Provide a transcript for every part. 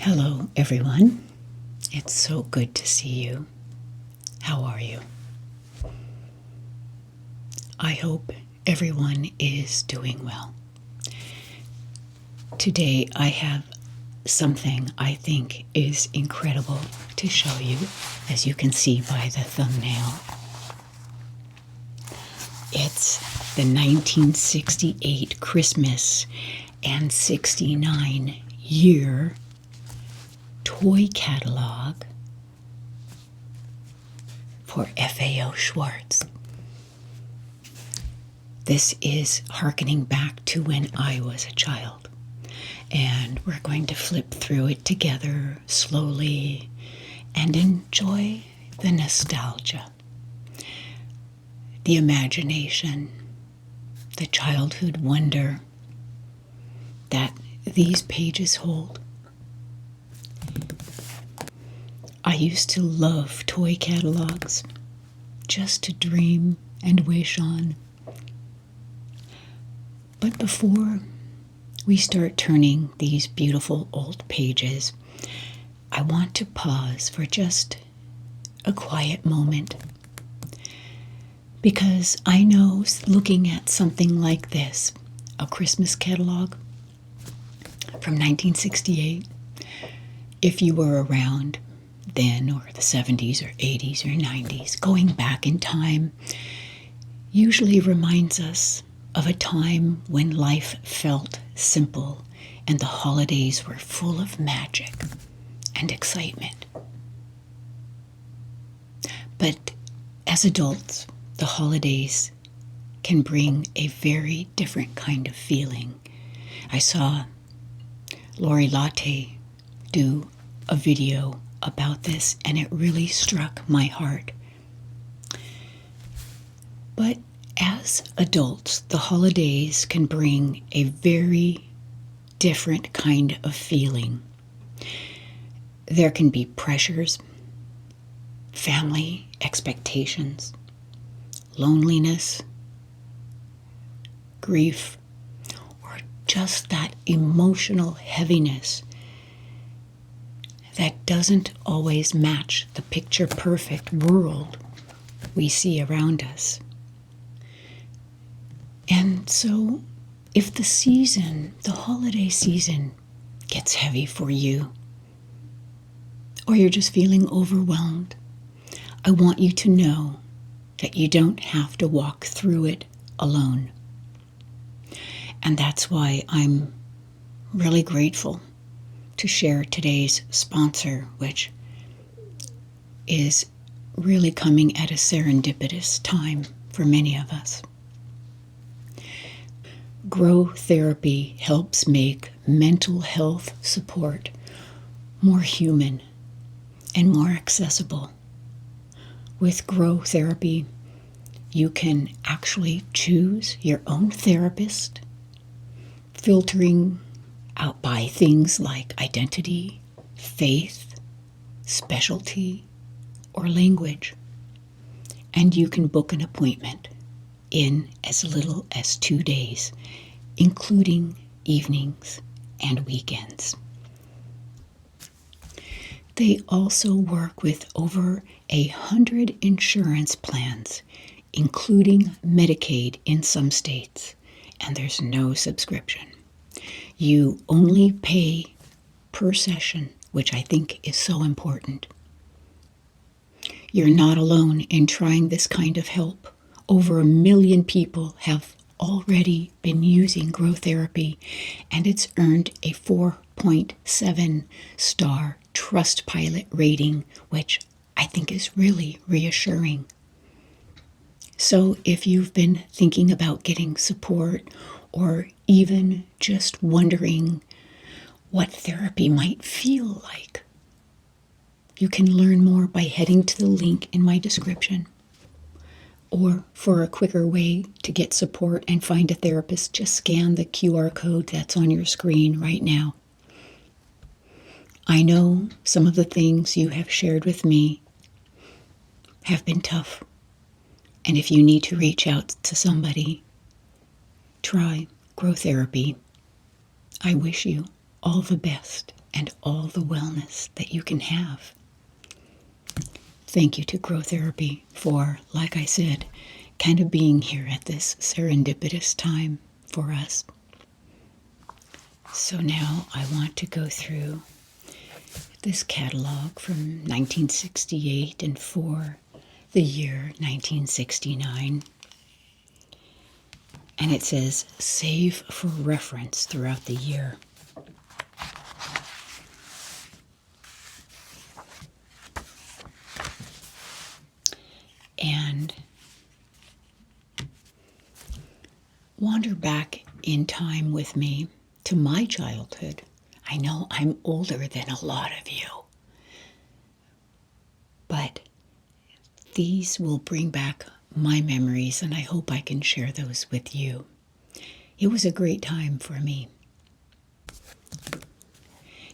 Hello, everyone. It's so good to see you. How are you? I hope everyone is doing well. Today I have something I think is incredible to show you, as you can see by the thumbnail. It's the 1968 Christmas and 69 year toy catalog for FAO Schwarz. This is hearkening back to when I was a child, and we're going to flip through it together slowly and enjoy the nostalgia, the imagination, the childhood wonder that these pages hold. I used to love toy catalogs, just to dream and wish on. But before we start turning these beautiful old pages, I want to pause for just a quiet moment. Because I know, looking at something like this, a Christmas catalog from 1968, if you were around then, or the 70s or 80s or 90s, going back in time usually reminds us of a time when life felt simple and the holidays were full of magic and excitement. But as adults, the holidays can bring a very different kind of feeling. I saw Lori Latte do a video about this, and it really struck my heart. But as adults, the holidays can bring a very different kind of feeling. There can be pressures, family expectations, loneliness, grief, or just that emotional heaviness that doesn't always match the picture-perfect world we see around us. And so, if the holiday season, gets heavy for you, or you're just feeling overwhelmed, I want you to know that you don't have to walk through it alone. And that's why I'm really grateful to share today's sponsor, which is really coming at a serendipitous time for many of us. Grow Therapy helps make mental health support more human and more accessible. With Grow Therapy, you can actually choose your own therapist, filtering out by things like identity, faith, specialty, or language. And you can book an appointment in as little as 2 days, including evenings and weekends. They also work with over 100 insurance plans, including Medicaid in some states, and there's no subscription. You only pay per session, which I think is so important. You're not alone in trying this kind of help. Over 1 million people have already been using Grow Therapy, and it's earned a 4.7 star Trustpilot rating, which I think is really reassuring. So if you've been thinking about getting support, or even just wondering what therapy might feel like, you can learn more by heading to the link in my description. Or for a quicker way to get support and find a therapist, just scan the QR code that's on your screen right now. I know some of the things you have shared with me have been tough. And if you need to reach out to somebody, try Grow Therapy. I wish you all the best. and all the wellness that you can have. Thank you to Grow Therapy for, like I said, kind of being here at this serendipitous time for us. So now I want to go through this catalog from 1968 and for the year 1969. And it says, save for reference throughout the year. And wander back in time with me to my childhood. I know I'm older than a lot of you, but these will bring back my memories, and I hope I can share those with you. It was a great time for me.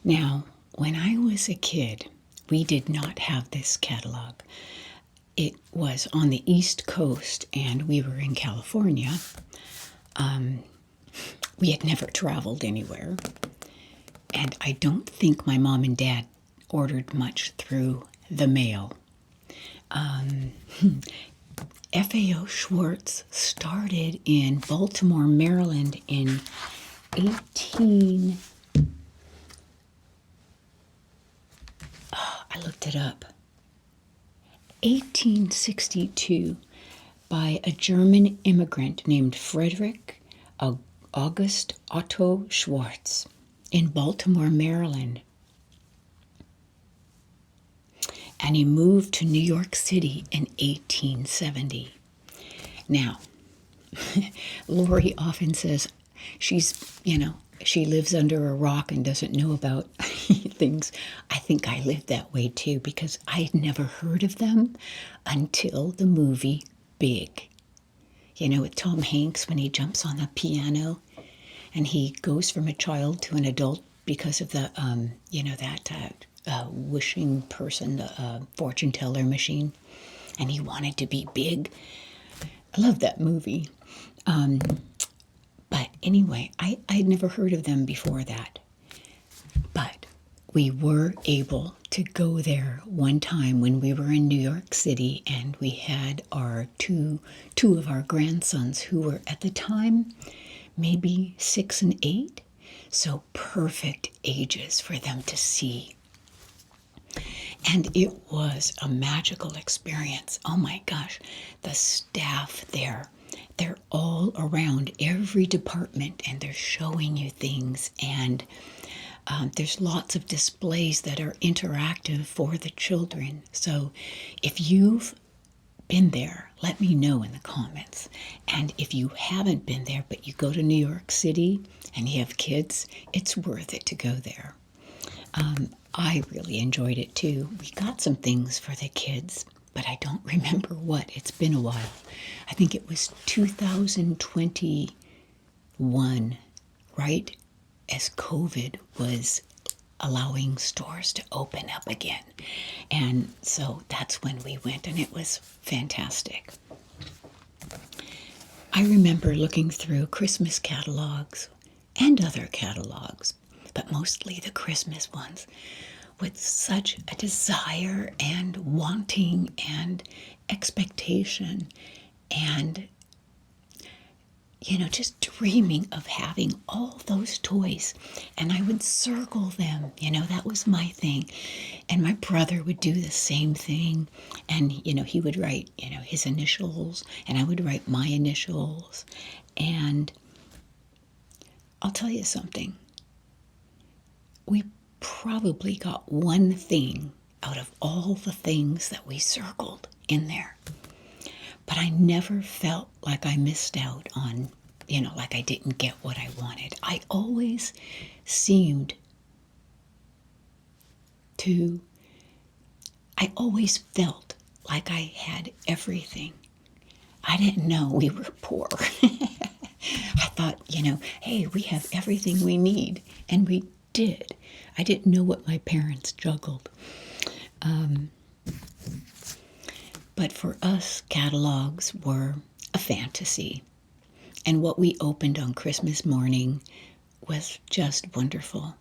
Now, when I was a kid, we did not have this catalog. It was on the East Coast, and we were in California. We had never traveled anywhere, and I don't think my mom and dad ordered much through the mail. FAO Schwarz started in Baltimore, Maryland in I looked it up, 1862, by a German immigrant named Frederick August Otto Schwarz in Baltimore, Maryland. And he moved to New York City in 1870. Now, Lori often says she lives under a rock and doesn't know about things. I think I lived that way too, because I had never heard of them until the movie Big. With Tom Hanks when he jumps on the piano and he goes from a child to an adult because of the, wishing person, the fortune teller machine, and he wanted to be big. I love that movie. But anyway, I'd never heard of them before that. But we were able to go there one time when we were in New York City, and we had our two of our grandsons who were at the time maybe 6 and 8, so perfect ages for them to see. And it was a magical experience. Oh my gosh, the staff there, they're all around every department, and they're showing you things, and there's lots of displays that are interactive for the children. So if you've been there, let me know in the comments. And if you haven't been there, but you go to New York City and you have kids, it's worth it to go there. I really enjoyed it too. We got some things for the kids, but I don't remember what. It's been a while. I think it was 2021, right as COVID was allowing stores to open up again. And so that's when we went, and it was fantastic. I remember looking through Christmas catalogs and other catalogs, but mostly the Christmas ones, with such a desire and wanting and expectation and just dreaming of having all those toys. And I would circle them, that was my thing. And my brother would do the same thing. And, he would write, his initials, and I would write my initials. And I'll tell you something. We probably got one thing out of all the things that we circled in there. But I never felt like I missed out on, like I didn't get what I wanted. I always felt like I had everything. I didn't know we were poor. I thought, hey, we have everything we need. And we did. I didn't know what my parents juggled. But for us, catalogs were a fantasy. And what we opened on Christmas morning was just wonderful.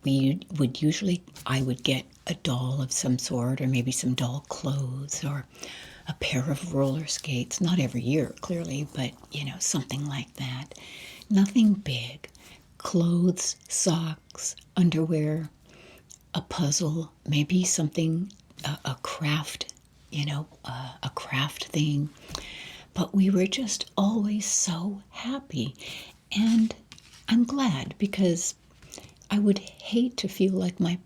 I would get a doll of some sort, or maybe some doll clothes, or a pair of roller skates. Not every year, clearly, but something like that. Nothing big. Clothes, socks, underwear, a puzzle, maybe something, a craft, a craft thing. But we were just always so happy. And I'm glad, because I would hate to feel like my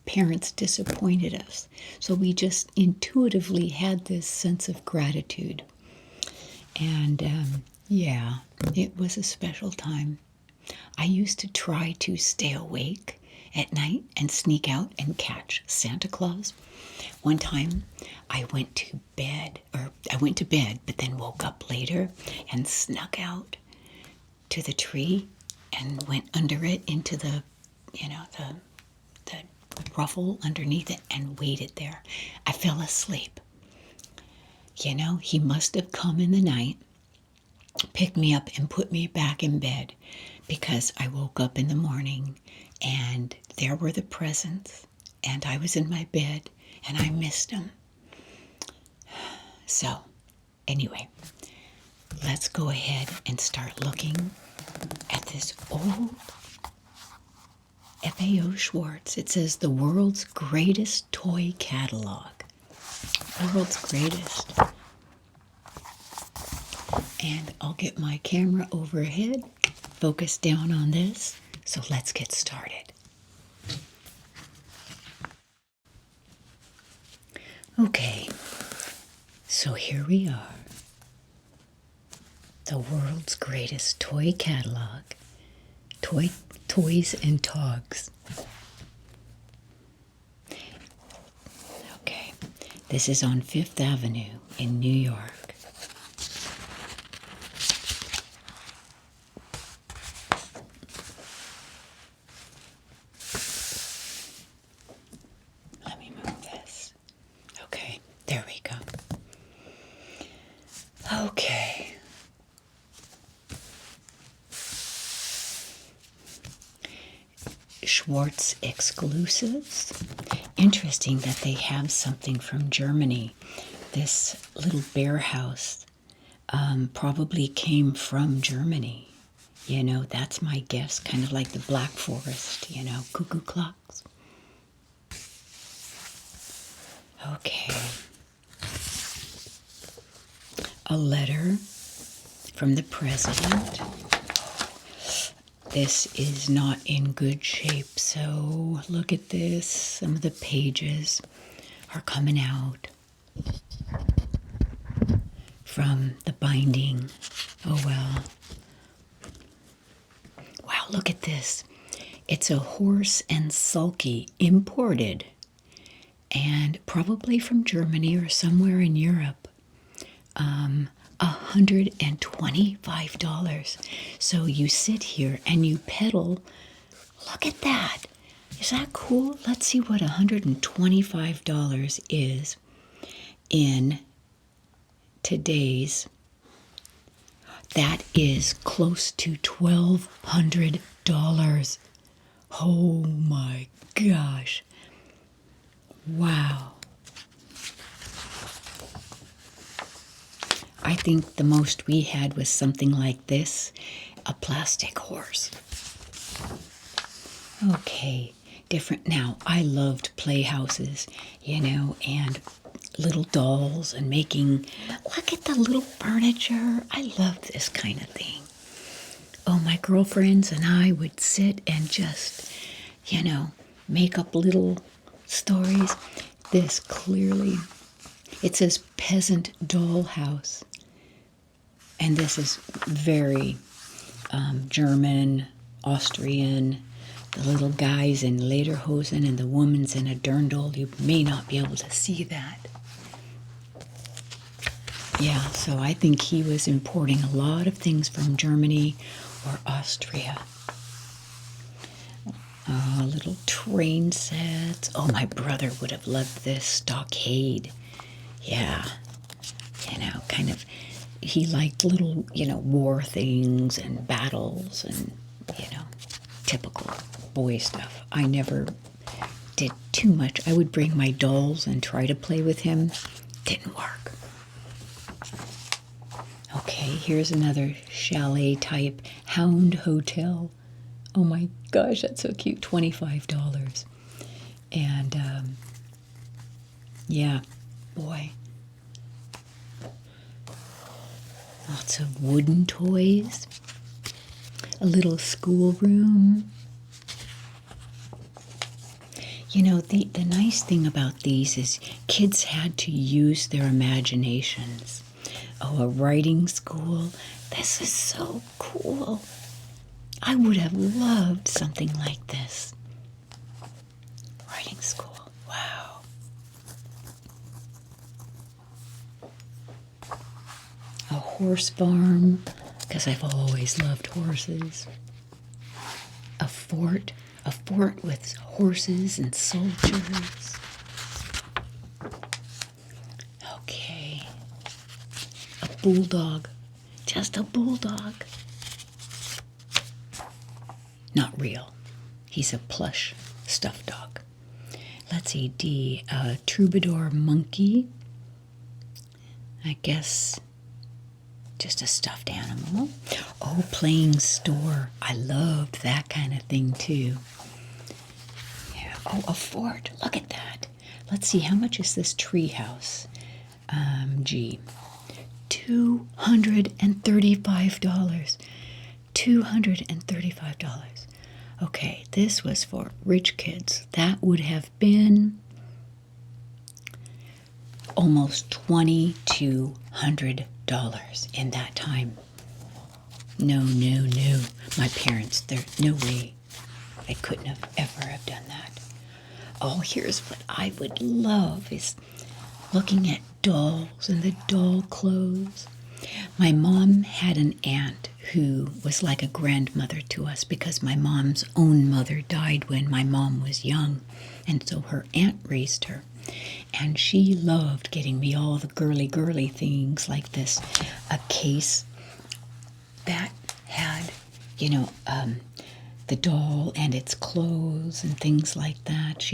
parents disappointed us. So we just intuitively had this sense of gratitude. And yeah, it was a special time. I used to try to stay awake at night and sneak out and catch Santa Claus. One time I went to bed, but then woke up later and snuck out to the tree and went under it into the ruffle underneath it and waited there. I fell asleep. He must have come in the night, picked me up and put me back in bed, because I woke up in the morning and there were the presents and I was in my bed and I missed them. So anyway, let's go ahead and start looking at this old FAO Schwarz. It says the world's greatest toy catalog. World's greatest. And I'll get my camera overhead, focus down on this. So let's get started. Okay, so here we are. The world's greatest toy catalog. Toys and Togs. Okay, this is on Fifth Avenue in New York. Let me move this. Okay, there we go. Okay. Schwarz exclusives. Interesting that they have something from Germany. This little bear house probably came from Germany. That's my guess. Kind of like the Black Forest, cuckoo clocks. Okay. A letter from the president. This is not in good shape, so look at this. Some of the pages are coming out from the binding. Oh well. Wow, look at this. It's a horse and sulky, imported, and probably from Germany or somewhere in Europe. $125. So you sit here and you pedal. Look at that. Is that cool? Let's see what $125 is in today's. That is close to $1,200. Oh my gosh. Wow. I think the most we had was something like this, a plastic horse. Okay, different. Now, I loved playhouses, and little dolls and making, look at the little furniture. I loved this kind of thing. Oh, my girlfriends and I would sit and just, make up little stories. This clearly, it says peasant dollhouse. And this is very German, Austrian. The little guy's in lederhosen and the woman's in a dirndl. You may not be able to see that. Yeah, so I think he was importing a lot of things from Germany or Austria. Little train sets. Oh, my brother would have loved this stockade. Yeah, kind of. He liked little, war things and battles and typical boy stuff. I never did too much. I would bring my dolls and try to play with him. Didn't work. Okay, here's another chalet type hound hotel. Oh my gosh, that's so cute. $25. And yeah, boy. Lots of wooden toys. A little schoolroom. The nice thing about these is kids had to use their imaginations. Oh, a writing school. This is so cool. I would have loved something like this. Writing school. Wow. A horse farm, because I've always loved horses. A fort with horses and soldiers. Okay. A bulldog. Just a bulldog. Not real. He's a plush stuffed dog. Let's see, D. A troubadour monkey. I guess just a stuffed animal. Oh, playing store. I loved that kind of thing too. Yeah. Oh, a fort. Look at that. Let's see, how much is this tree house? G. $235. $235. Okay, this was for rich kids. That would have been almost $2,200 in that time. No. My parents, there's no way they couldn't have ever have done that. Oh, here's what I would love is looking at dolls and the doll clothes. My mom had an aunt who was like a grandmother to us because my mom's own mother died when my mom was young, and so her aunt raised her. And she loved getting me all the girly things like this. A case that had, the doll and its clothes and things like that.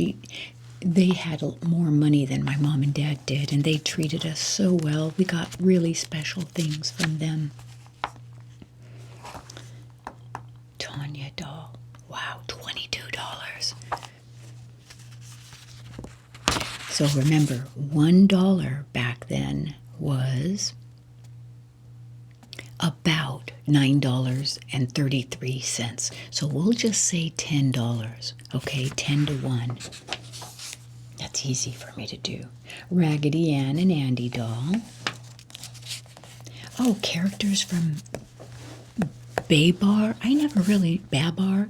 They had more money than my mom and dad did, and they treated us so well. We got really special things from them. Tanya doll. Wow, $22. So remember, $1 back then was about $9.33. So we'll just say $10. Okay, 10 to 1. That's easy for me to do. Raggedy Ann and Andy doll. Oh, characters from Babar. Babar.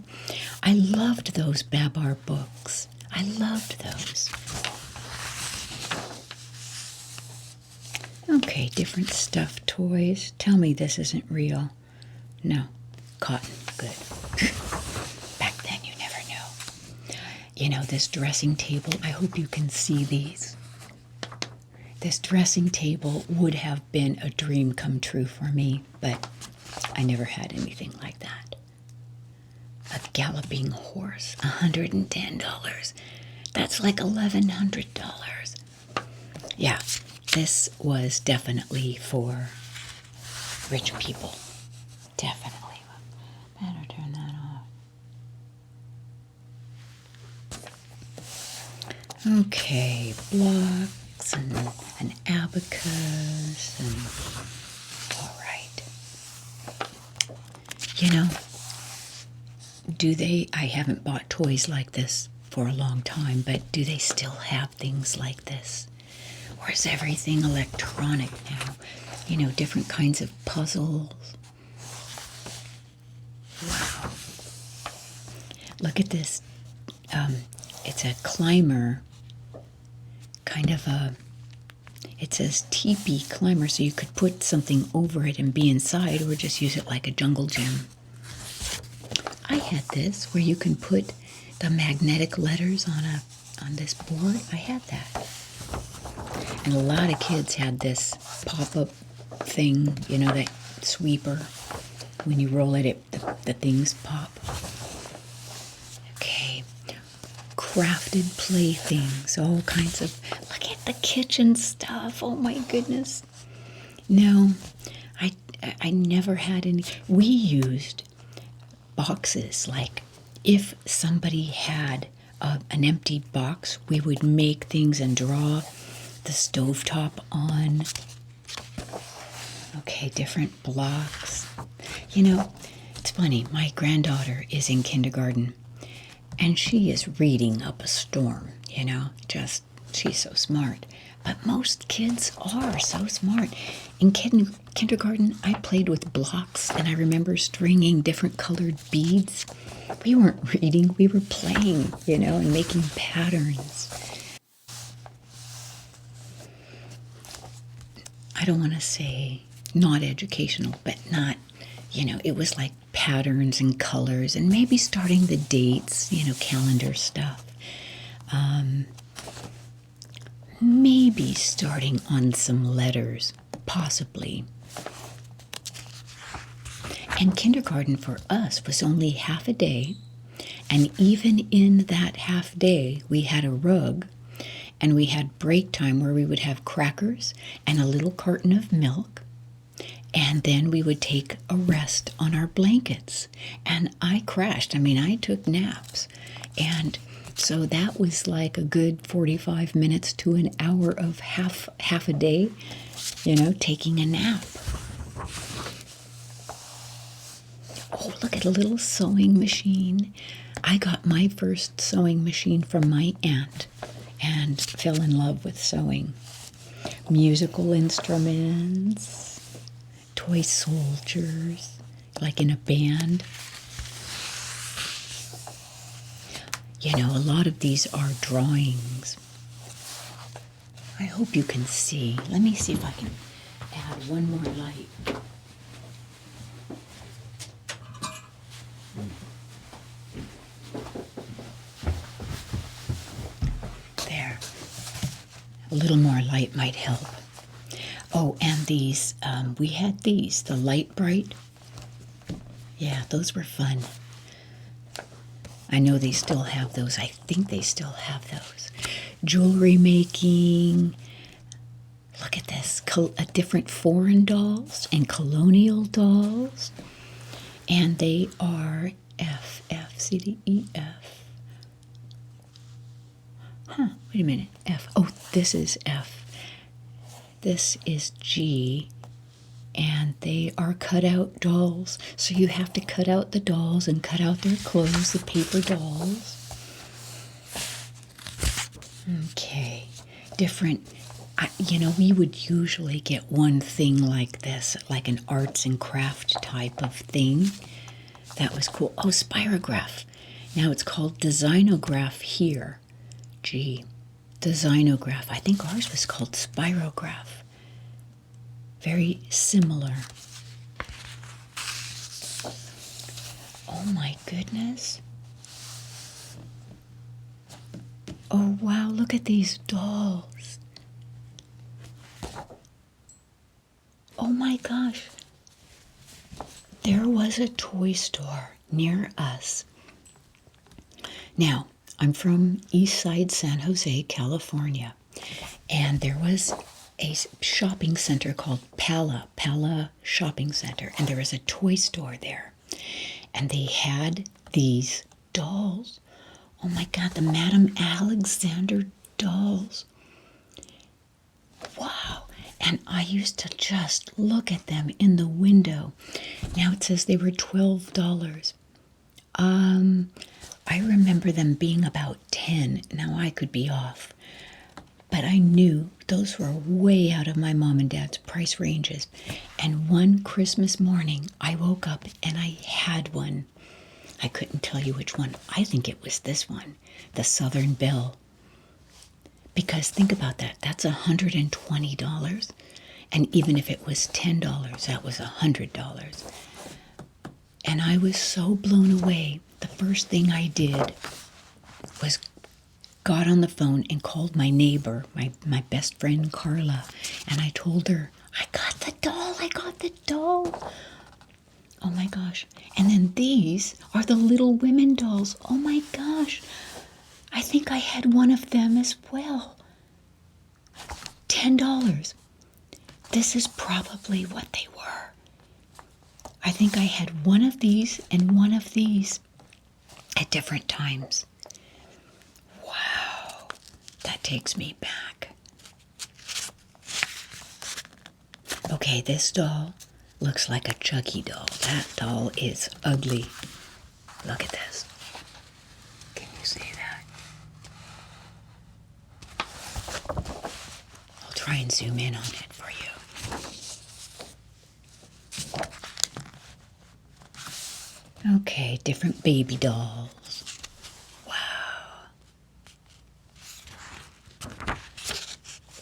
I loved those Babar books. I loved those. Okay, different stuffed toys. Tell me this isn't real. No, cotton. Good. Back then, you never know. This dressing table, I hope you can see these. This dressing table would have been a dream come true for me, but I never had anything like that. A galloping horse, $110. That's like $1,100. Yeah, this was definitely for rich people. Definitely. Better turn that off. Okay, blocks and an abacus and all right. I haven't bought toys like this for a long time, but do they still have things like this? Or is everything electronic now? Different kinds of puzzles. Wow. Look at this. It's a climber, it says teepee climber, so you could put something over it and be inside, or just use it like a jungle gym. I had this where you can put the magnetic letters on this board. I had that. And a lot of kids had this pop-up thing, that sweeper. when you roll it, the things pop. Okay. Crafted playthings, all kinds of, look at the kitchen stuff. Oh my goodness. No, I never had any. We used boxes. Like if somebody had an empty box, we would make things and draw the stovetop on. Okay, different blocks. You know, it's funny. My granddaughter is in kindergarten, and she is reading up a storm. You know, just she's so smart. But most kids are so smart. In kindergarten, I played with blocks, and I remember stringing different colored beads. We weren't reading, we were playing, you know, and making patterns. I don't want to say not educational, but not, you know, it was like patterns and colors and maybe starting the dates, you know, calendar stuff. Maybe starting on some letters, possibly. And kindergarten for us was only half a day, and even in that half day, we had a rug, and we had break time where we would have crackers and a little carton of milk, and then we would take a rest on our blankets. And I crashed. I mean, I took naps, and so that was like a good 45 minutes to an hour of half a day, you know, taking a nap. Oh, look at a little sewing machine. I got my first sewing machine from my aunt and fell in love with sewing. Musical instruments, toy soldiers, like in a band. You know, a lot of these are drawings. I hope you can see. Let me see if I can add one more light. There. A little more light might help. Oh, and these, we had these, the Light Bright. Yeah, those were fun. I know they still have those. I think they still have those. Jewelry making. Look at this. Different foreign dolls and colonial dolls. And they are F, F, C, D, E, F. Huh, wait a minute. F. Oh, this is F. This is G. And they are cut-out dolls. So you have to cut out the dolls and cut out their clothes, the paper dolls. Okay. Different, you know, we would usually get one thing like this, like an arts and craft type of thing. That was cool. Oh, spirograph. Now it's called Designograph here. Gee, Designograph. I think ours was called spirograph. Very similar. Oh my goodness. Oh wow, look at these dolls. Oh my gosh. There was a toy store near us. Now, I'm from East Side San Jose, California, and there was a shopping center called Pala Shopping Center, and there was a toy store there, and they had these dolls. Oh my God, the Madame Alexander dolls. Wow. And I used to just look at them in the window. Now it says they were $12. I remember them being about 10. Now I could be off. But I knew those were way out of my mom and dad's price ranges. And one Christmas morning, I woke up and I had one. I couldn't tell you which one. I think it was this one, the Southern Belle. Because think about that. That's $120. And even if it was $10, that was $100. And I was so blown away. The first thing I did was got on the phone and called my neighbor, my best friend Carla, and I told her, I got the doll. Oh my gosh. And then these are the Little Women dolls. Oh my gosh. I think I had one of them as well. $10. This is probably what they were. I think I had one of these and one of these at different times. Wow. That takes me back. Okay, this doll looks like a Chucky doll. That doll is ugly. Look at this. Can you see that? I'll try and zoom in on it for you. Okay, different baby dolls. Wow.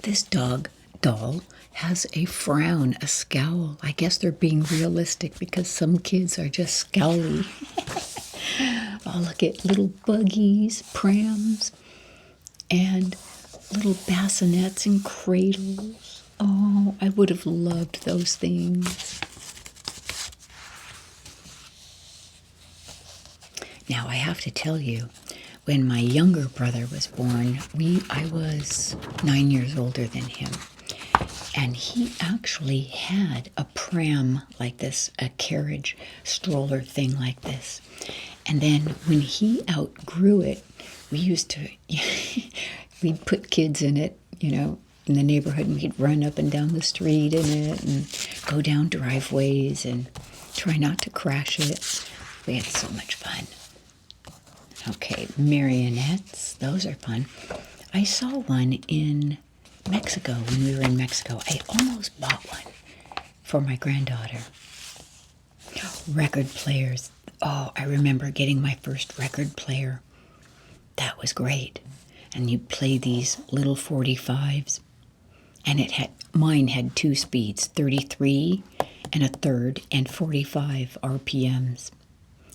This doll has a frown, a scowl. I guess they're being realistic because some kids are just scowly. Oh, look at little buggies, prams, and little bassinets and cradles. Oh, I would have loved those things. Now, I have to tell you, when my younger brother was born, I was 9 years older than him. And he actually had a pram like this, a carriage stroller thing like this. And then when he outgrew it, we'd put kids in it, in the neighborhood, and we'd run up and down the street in it and go down driveways and try not to crash it. We had so much fun. Okay, marionettes, those are fun. I saw one in Mexico when we were in Mexico. I almost bought one for my granddaughter. Record players. Oh, I remember getting my first record player. That was great. And you play these little 45s. And mine had 2 speeds, 33 and a third, and 45 RPMs.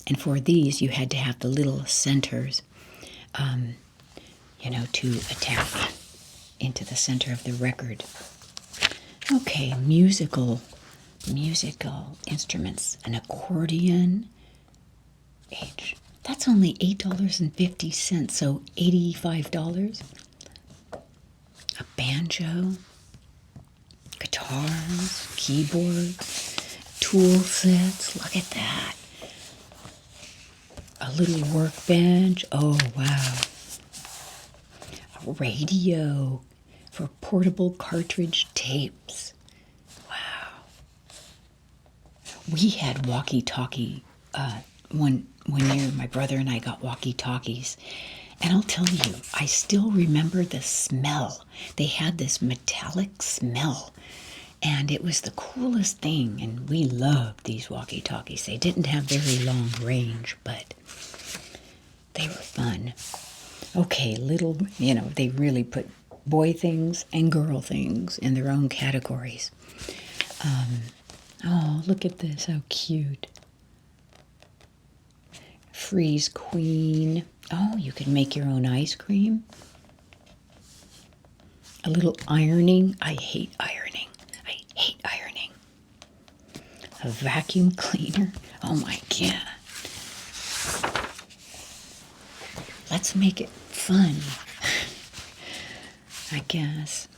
And for these, you had to have the little centers, to attach into the center of the record. Okay, musical instruments. An accordion. That's only $8.50, so $85. A banjo. Guitars, keyboards, tool sets. Look at that. A little workbench. Oh, wow. A radio for portable cartridge tapes. Wow. We had walkie-talkie. One year, my brother and I got walkie-talkies. And I'll tell you, I still remember the smell. They had this metallic smell. And it was the coolest thing. And we loved these walkie-talkies. They didn't have very long range, but they were fun. Okay, they really put boy things and girl things in their own categories. Oh, look at this, how cute. Freeze Queen. Oh, you can make your own ice cream. A little ironing. I hate ironing. A vacuum cleaner. Oh my God. Let's make it fun, I guess.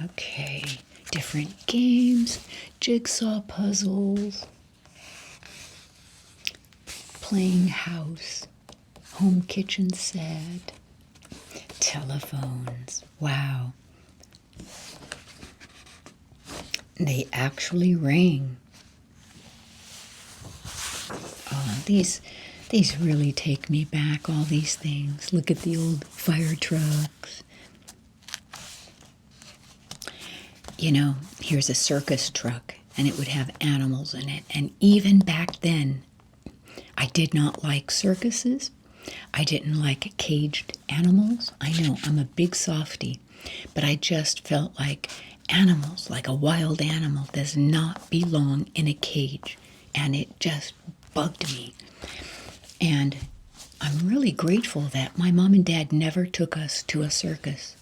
Okay, different games, jigsaw puzzles, playing house, home kitchen set, telephones. Wow. They actually rang. Oh, these really take me back, all these things. Look at the old fire trucks. Here's a circus truck, and it would have animals in it. And even back then, I did not like circuses. I didn't like caged animals. I know, I'm a big softie, but I just felt like animals, like a wild animal, does not belong in a cage. And it just bugged me. And I'm really grateful that my mom and dad never took us to a circus.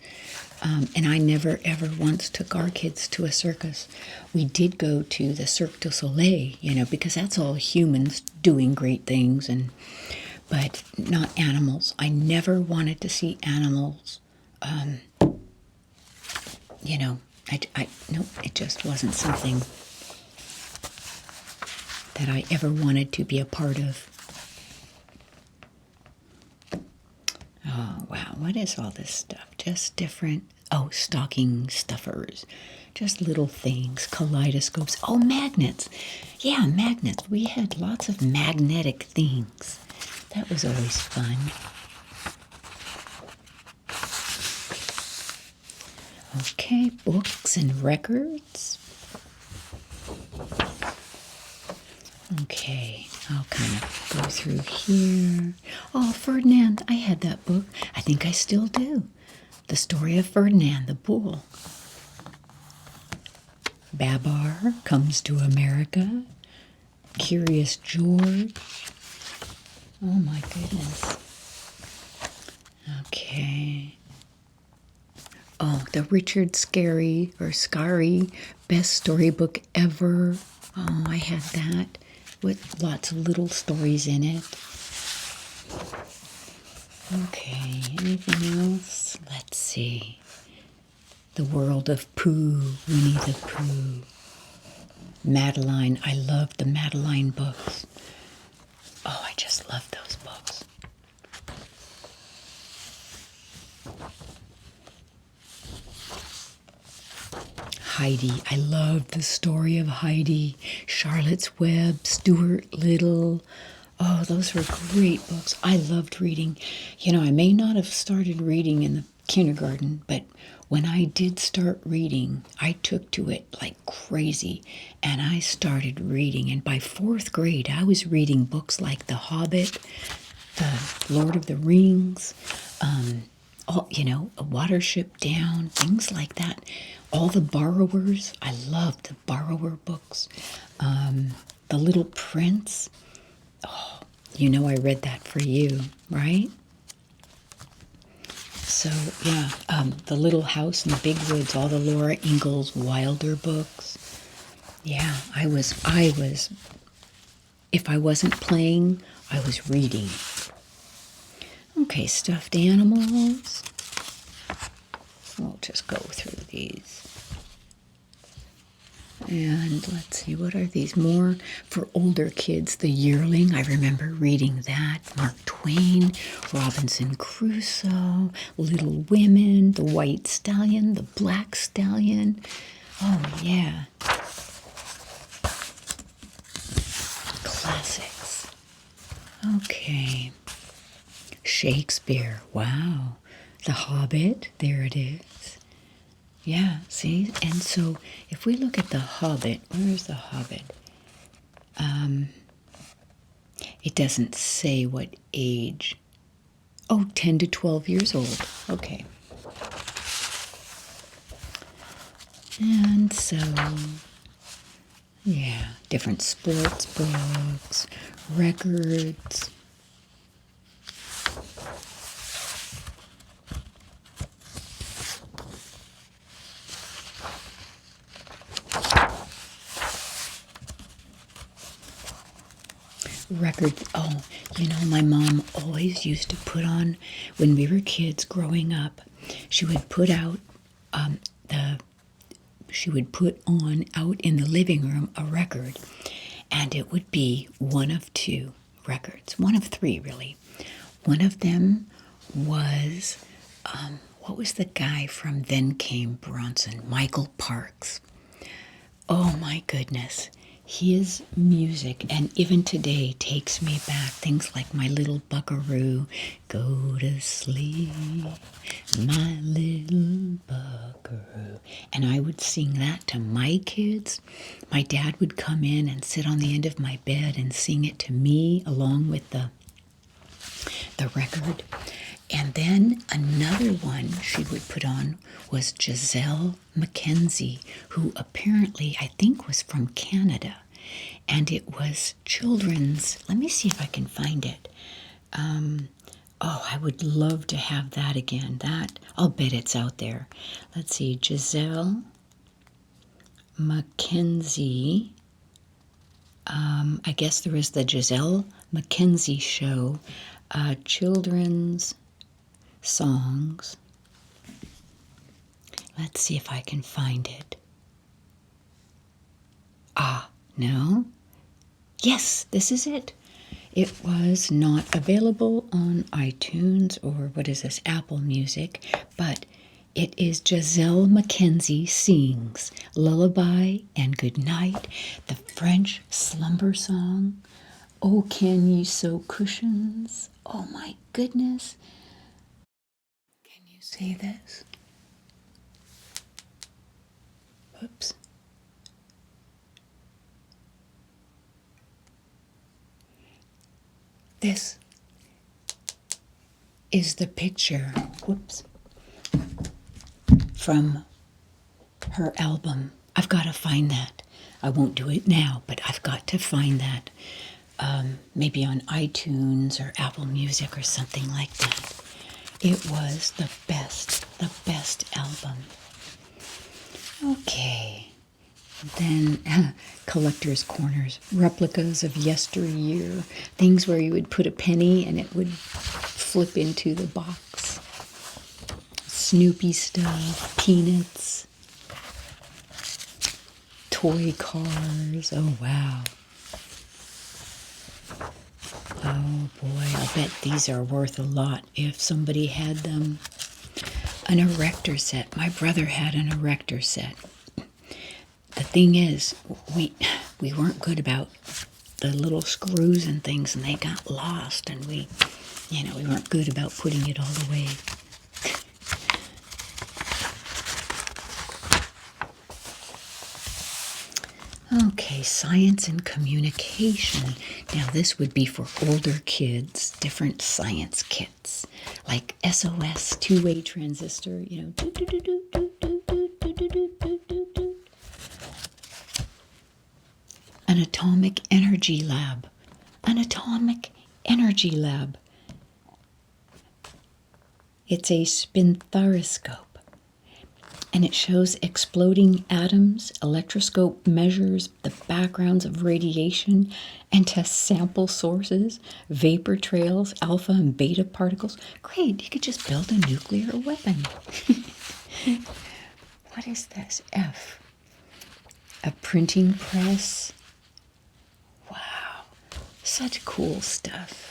And I never ever once took our kids to a circus. We did go to the Cirque du Soleil, because that's all humans doing great things, but not animals. I never wanted to see animals. No, it just wasn't something that I ever wanted to be a part of. Oh, wow, what is all this stuff? Just different, stocking stuffers. Just little things, kaleidoscopes. Oh, magnets. Yeah, magnets. We had lots of magnetic things. That was always fun. Okay, books and records. Okay, I'll kind of go through here. Oh, Ferdinand, I had that book. I think I still do. The Story of Ferdinand the Bull. Babar Comes to America. Curious George. Oh my goodness. Okay. Oh, the Richard Scarry Best Storybook Ever. Oh, I had that with lots of little stories in it. Okay, anything else? Let's see. The World of Pooh, Winnie the Pooh. Madeline, I loved the Madeline books. Oh, I just love those books. Heidi, I loved the story of Heidi. Charlotte's Web, Stuart Little. Oh, those were great books. I loved reading. I may not have started reading in the kindergarten, but when I did start reading, I took to it like crazy, and I started reading. And by 4th grade, I was reading books like The Hobbit, The Lord of the Rings, A Watership Down, things like that. All the Borrowers. I loved the Borrower books. The Little Prince. Oh, I read that for you, right? So, yeah, The Little House in the Big Woods, all the Laura Ingalls Wilder books. Yeah, I was, if I wasn't playing, I was reading. Okay, stuffed animals. We'll just go through these. And let's see, what are these? More for older kids. The Yearling, I remember reading that. Mark Twain, Robinson Crusoe, Little Women, The White Stallion, The Black Stallion. Oh, yeah. Classics. Okay. Shakespeare, wow. The Hobbit, there it is. Yeah, see? And so if we look at The Hobbit, where's The Hobbit? It doesn't say what age. Oh, 10 to 12 years old. Okay. And so, yeah, different sports books, records. Records. Oh, my mom always used to put on, when we were kids growing up, she would put out out in the living room a record, and it would be one of 2 records, one of 3 really. One of them was, what was the guy from Then Came Bronson? Michael Parks. Oh my goodness. His music, and even today, takes me back. Things like My Little Buckaroo, Go to Sleep, My Little Buckaroo. And I would sing that to my kids. My dad would come in and sit on the end of my bed and sing it to me along with the record. And then another one she would put on was Giselle Mackenzie, who apparently, I think, was from Canada. And it was children's, let me see if I can find it, Oh, I would love to have that again. I'll bet it's out there. Let's see, Giselle Mackenzie. I guess there was the Giselle Mackenzie show, children's songs. Let's see if I can find it. No? Yes, this is it. It was not available on iTunes or Apple Music, but it is Giselle Mackenzie Sings Lullaby and Goodnight, the French slumber song. Oh, can ye sew cushions? Oh my goodness. Can you see this? Whoops. This is the picture, from her album. I've got to find that. I won't do it now, but I've got to find that. Maybe on iTunes or Apple Music or something like that. It was the best album. Okay. Then collector's corners, replicas of yesteryear, things where you would put a penny and it would flip into the box. Snoopy stuff, Peanuts, toy cars. Oh, wow. Oh, boy, I'll bet these are worth a lot if somebody had them. An erector set. My brother had an erector set. The thing is, we weren't good about the little screws and things, and they got lost, and we weren't good about putting it all away. Okay, science and communication. Now this would be for older kids, different science kits, like SOS, two-way transistor, An atomic energy lab. An atomic energy lab. It's a spinthariscope, and it shows exploding atoms. Electroscope measures the backgrounds of radiation and tests sample sources, vapor trails, alpha and beta particles. Great, you could just build a nuclear weapon. What is this? F. A printing press. Wow, such cool stuff.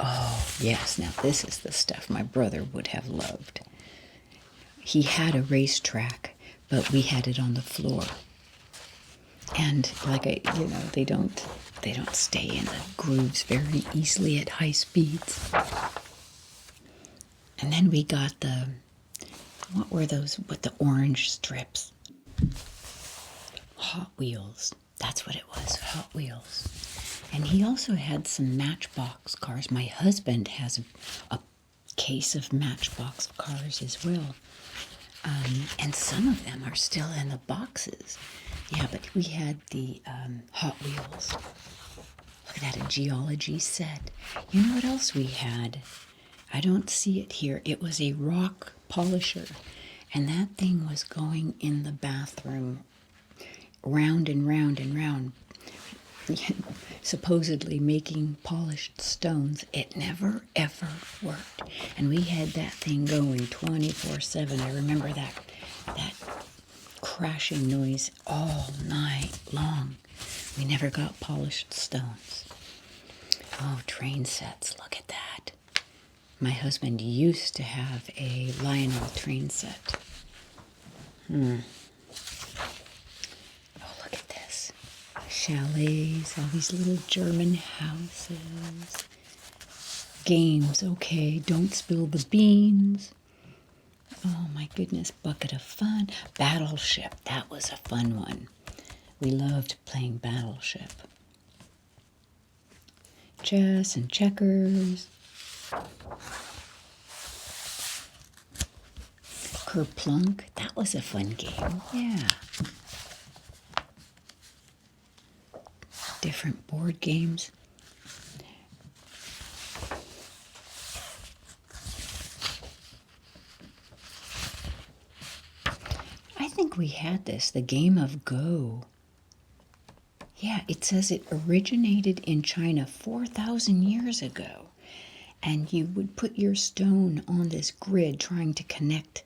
Oh, yes, now this is the stuff my brother would have loved. He had a racetrack, but we had it on the floor. And they don't stay in the grooves very easily at high speeds. And then we got what were those with the orange strips? Hot Wheels. That's what it was, Hot Wheels. And he also had some Matchbox cars. My husband has a case of Matchbox cars as well. And some of them are still in the boxes. Yeah, but we had the Hot Wheels. Look at that, a geology set. You know what else we had? I don't see it here. It was a rock polisher. And that thing was going in the bathroom round and round and round, supposedly making polished stones. It never, ever worked. And we had that thing going 24/7. I remember that crashing noise all night long. We never got polished stones. Oh, train sets. Look at that. My husband used to have a Lionel train set. Oh, look at this. Chalets, all these little German houses. Games, okay, don't spill the beans. Oh my goodness, bucket of fun. Battleship, that was a fun one. We loved playing Battleship. Chess and checkers. Kerplunk, that was a fun game, yeah. Different board games. think we had this, the game of Go. Yeah, it says it originated in China 4,000 years ago. And you would put your stone on this grid trying to connect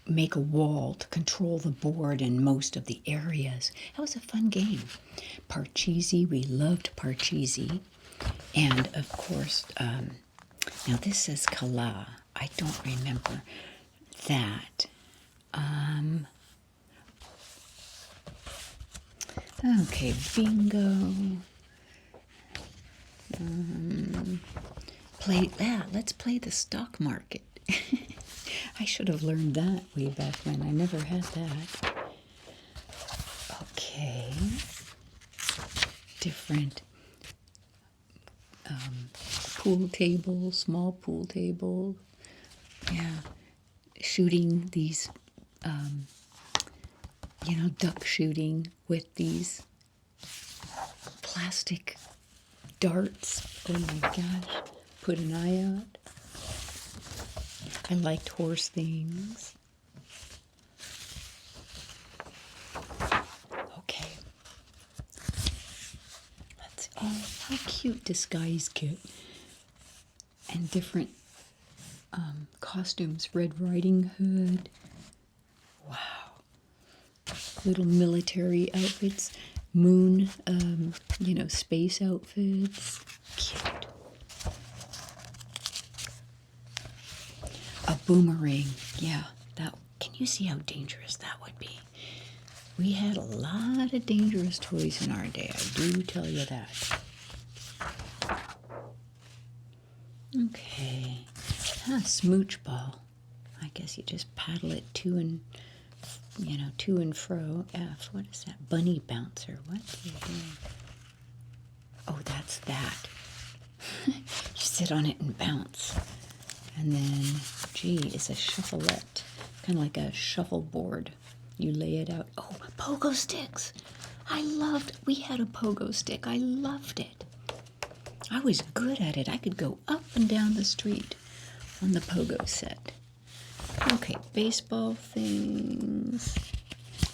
make a wall to control the board in most of the areas. That was a fun game. Parcheesi, we loved Parcheesi. And of course, now this says Kala. I don't remember that. Okay, bingo. Let's play the stock market. I should have learned that way back when. I never had that. Okay. Different pool tables, small pool tables. Yeah. Shooting these, duck shooting with these plastic darts. Oh my gosh. Put an eye out. I liked horse things. Okay. How cute disguise kit. And different costumes. Red Riding Hood. Wow. Little military outfits. Moon, space outfits. Cute. A boomerang. Yeah. Can you see how dangerous that would be? We had a lot of dangerous toys in our day. I do tell you that. Okay. Smooch ball. I guess you just paddle it to and fro. What is that? Bunny bouncer. What's he doing? Oh, that's that. You sit on it and bounce. And then G is a shufflette. Kind of like a shuffleboard. You lay it out. Oh, pogo sticks. We had a pogo stick. I loved it. I was good at it. I could go up and down the street on the pogo set. Okay, baseball things.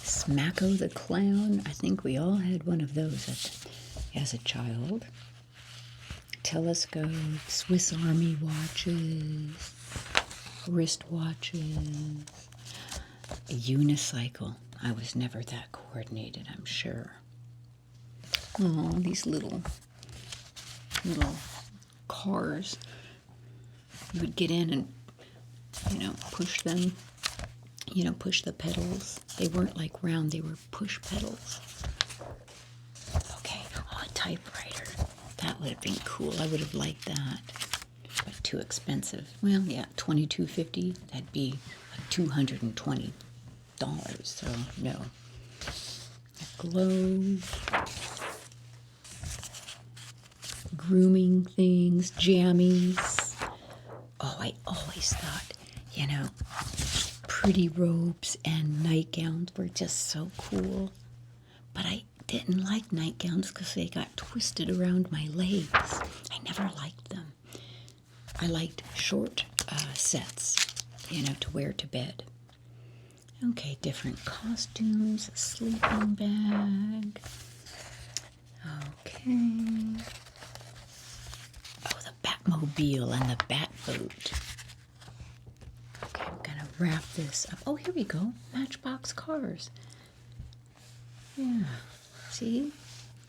Smacko the Clown. I think we all had one of those as a child. Telescope, Swiss Army watches, wristwatches, a unicycle. I was never that coordinated, I'm sure. Oh, these little cars. You would get in and, push them, push the pedals. They weren't like round, they were push pedals. Okay, a typewriter. That would have been cool. I would have liked that. But too expensive. Well, yeah, $22.50. That'd be like $220. So, no. A glove. Grooming things. Jammies. Oh, I always thought, pretty robes and nightgowns were just so cool. But I didn't like nightgowns because they got twisted around my legs. I never liked them. I liked short sets, to wear to bed. Okay, different costumes, a sleeping bag. Okay. Oh, the Batmobile and the Batboat. Okay, I'm going to wrap this up. Oh, here we go. Matchbox cars. Yeah. See?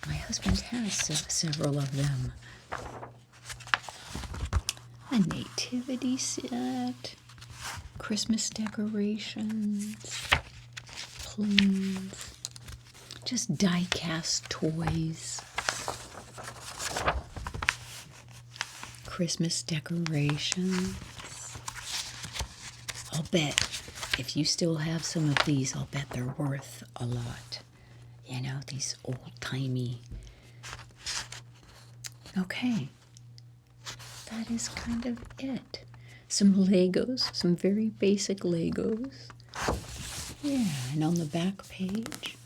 My husband has several of them. A nativity set. Christmas decorations. Plumes. Just die-cast toys. Christmas decorations. I'll bet if you still have some of these, I'll bet they're worth a lot. These old-timey. Okay. That is kind of it. Some Legos, some very basic Legos. Yeah, and on the back page,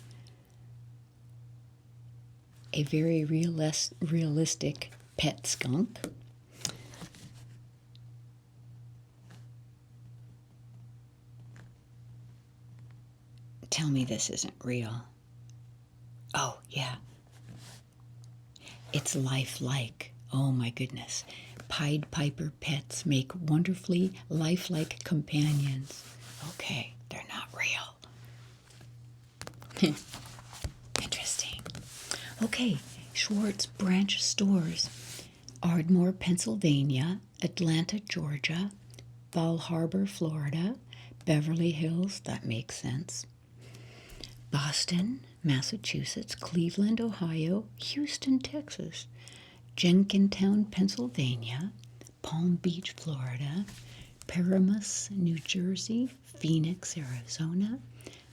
a very realistic pet skunk. Tell me this isn't real. Oh, yeah. It's lifelike. Oh, my goodness. Pied Piper pets make wonderfully lifelike companions. Okay, they're not real. Interesting. Okay, Schwarz branch stores. Ardmore, Pennsylvania, Atlanta, Georgia, Bal Harbor, Florida, Beverly Hills, that makes sense, Boston, Massachusetts, Cleveland, Ohio, Houston, Texas, Jenkintown, Pennsylvania, Palm Beach, Florida, Paramus, New Jersey, Phoenix, Arizona,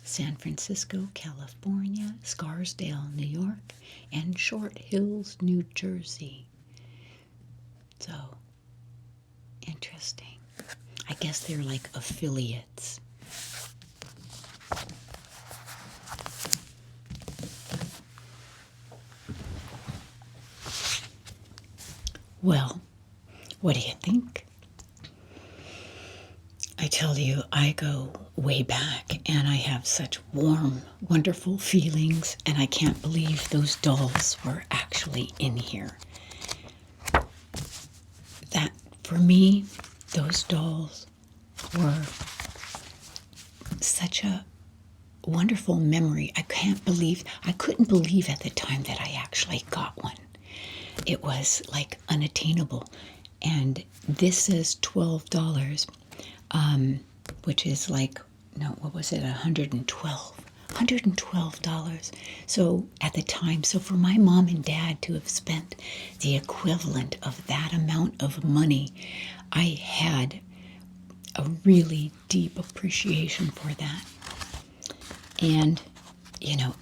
San Francisco, California, Scarsdale, New York, and Short Hills, New Jersey. So, interesting. I guess they're like affiliates. Well, what do you think? I tell you, I go way back and I have such warm, wonderful feelings, and I can't believe those dolls were actually in here. That, for me, those dolls were such a wonderful memory. I couldn't believe at the time that I actually got one. It was like unattainable. And this says $12, which is like, no, what was it, $112. So at the time, so for my mom and dad to have spent the equivalent of that amount of money, I had a really deep appreciation for that. And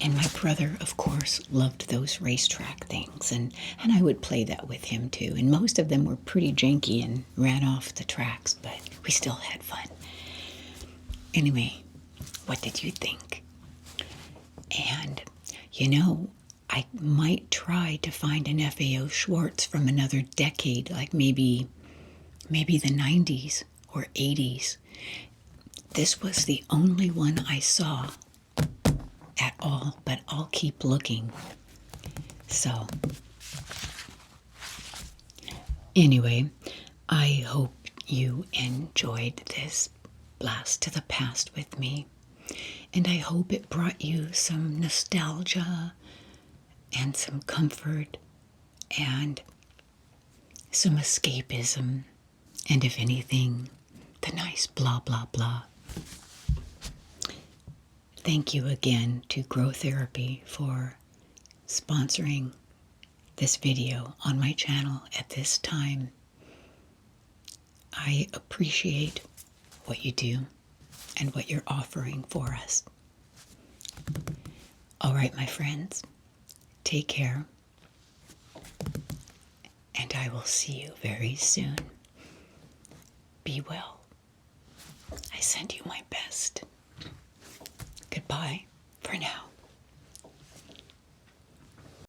and my brother, of course, loved those racetrack things, and I would play that with him too. And most of them were pretty janky and ran off the tracks, but we still had fun. Anyway, what did you think? And, I might try to find an FAO Schwarz from another decade, like maybe the 90s or 80s. This was the only one I saw at all, but I'll keep looking. So, anyway, I hope you enjoyed this blast to the past with me, and I hope it brought you some nostalgia and some comfort and some escapism, and if anything, the nice blah blah blah. Thank you again to Grow Therapy for sponsoring this video on my channel at this time. I appreciate what you do and what you're offering for us. All right, my friends, take care, and I will see you very soon. Be well. I send you my best. Goodbye for now.